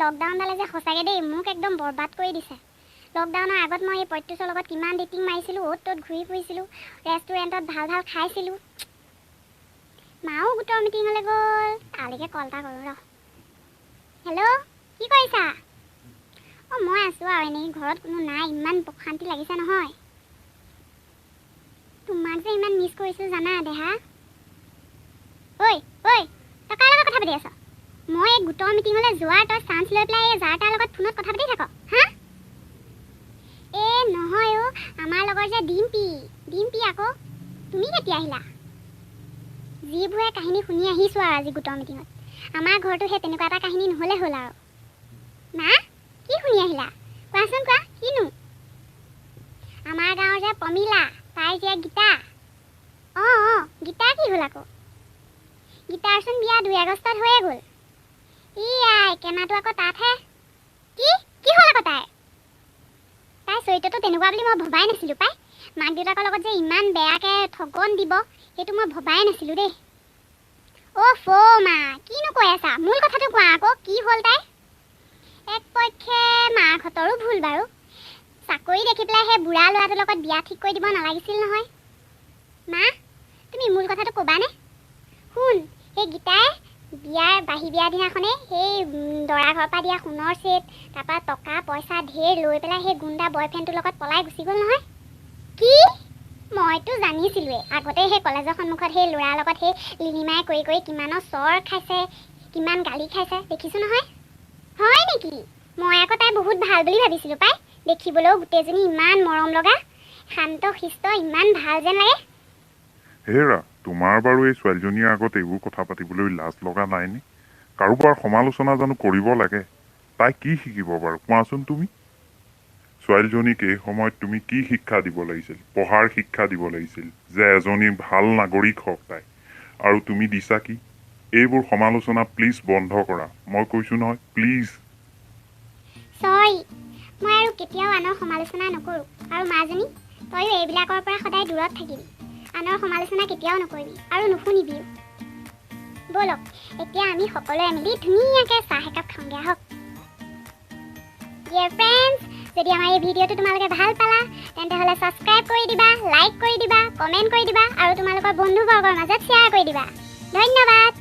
লকডাউনডালে যে সঁচাকৈ দেই মোক একদম বৰবাদ কৰি দিছে। লকডাউনৰ আগত মই এই প্ৰত্যুষৰ লগত কিমান ডেটিং মাৰিছিলোঁ, অ'ত ত'ত ঘূৰি ফুৰিছিলোঁ, ৰেষ্টুৰেণ্টত ভাল ভাল খাইছিলোঁ। মাও গোটৰ মিটিঙলৈ গ'ল, তালৈকে কল এটা কৰোঁ ৰ। হেল্ল', কি কৰিছা? অঁ মই আছোঁ আৰু এনেই, ঘৰত কোনো নাই, ইমান অশান্তি লাগিছে নহয়। তোমাক যে ইমান মিছ কৰিছোঁ জানা দেহা। ঐ ঐ, তই কাৰ লগত কথা পাতি আছ? মই এই গোটৰ মিটিঙলৈ যোৱাৰ তই চান্স লৈ পেলাই এই যাৰ তাৰ লগত ফোনত কথা পাতি থাক হা? নহয় অ', আমাৰ লগৰ যে ডিম্পি আকৌ, তুমি কেতিয়া আহিলা? যিবোৰে কাহিনী শুনি আহিছোঁ আৰু আজি গোটৰ মিটিঙত, আমাৰ ঘৰতো সেই তেনেকুৱা এটা কাহিনী নহ'লে হ'ল আৰু। মা কি শুনি আহিলা? কোৱাচোন কোৱা, কিনো? আমাৰ গাঁৱৰ যে প্ৰমিলা, তাইৰ যে গীতা। অঁ গীতা কি হ'ল আকৌ? গীতাৰচোন বিয়া 2 আগষ্টত হৈয়ে গ'ল। আই কেনাটো আকৌ তাতহে। কি হ'ল আকৌ তাইৰ চৰিত্ৰটো তেনেকুৱা বুলি মই ভবাই নাছিলোঁ পাই। মাক দেউতাকৰ লগত যে ইমান বেয়াকৈ ঠগন দিব সেইটো মই ভবাই নাছিলোঁ দেই। মা কিনো কৈ আছা? মূল কথাটো কোৱা আকৌ, কি হ'ল তাই? একপক্ষে মাকহঁতৰো ভুল বাৰু। চাকৰি দেখি পেলাই সেই বুঢ়া ল'ৰাটোৰ লগত বিয়া ঠিক কৰি দিব নালাগিছিল নহয়। মা তুমি মূল কথাটো ক'বানে? শুন, সেই গীতাই বাঁহী বিয়াৰ দিনাখনেই সেই দৰা ঘৰৰ পৰা দিয়া সোণৰ ছেট, তাৰপৰা টকা পইচা ঢেৰ লৈ পেলাই সেই গুণ্ডা বয়ফ্ৰেণ্ডটোৰ লগত পলাই গুচি গ'ল নহয়। কি? মইতো জানিছিলোঁৱেই, আগতে সেই কলেজৰ সন্মুখত সেই ল'ৰাৰ লগত সেই লিলিমাই কৰি কিমানৰ চৰ খাইছে, কিমান গালি খাইছে দেখিছোঁ নহয়। হয় নেকি? মই আকৌ তাই বহুত ভাল বুলি ভাবিছিলোঁ পাই। দেখিবলৈও গোটেইজনী ইমান মৰম লগা, শান্ত শিষ্ট, ইমান ভাল যেন লাগে। হেৰা, তোমাৰ বাৰু এই ছোৱালীজনীৰ আগত এইবোৰ কথা পাতিবলৈ লাজ লগা নাইনে? কাৰোবাৰ সমালোচনা জানো কৰিব লাগে? তাই কি শিকিব বাৰু কোৱাচোন তুমি? ছোৱালীজনীক এই সময়ত তুমি কি শিক্ষা দিব লাগিছিল? পঢ়াৰ শিক্ষা দিব লাগিছিল যে এজনী ভাল নাগৰিক হওক তাই। আৰু তুমি দিছা কি? এইবোৰ সমালোচনা প্লিজ বন্ধ কৰা, মই কৈছোঁ নহয়, প্লিজ। চৰি, মই আৰু কেতিয়াও আনৰ সমালোচনা নকৰোঁ। আৰু মাজনী, তইও এইবিলাকৰ পৰা সদায় দূৰত থাকিবি। আনৰ সমালোচনা কেতিয়াও নকৰিবি আৰু নুশুনিবিও। ব'লক এতিয়া আমি সকলোৱে মিলি ধুনীয়াকৈ চাহ একাপ খাওঁগৈ আহক। ডিয়াৰ ফ্ৰেণ্ডছ, যদি আমাৰ এই ভিডিঅ'টো তোমালোকে ভাল পালা তেন্তে হ'লে ছাবস্ক্ৰাইব কৰি দিবা, লাইক কৰি দিবা, কমেণ্ট কৰি দিবা আৰু তোমালোকৰ বন্ধুবৰ্গৰ মাজত শ্বেয়াৰ কৰি দিবা। ধন্যবাদ।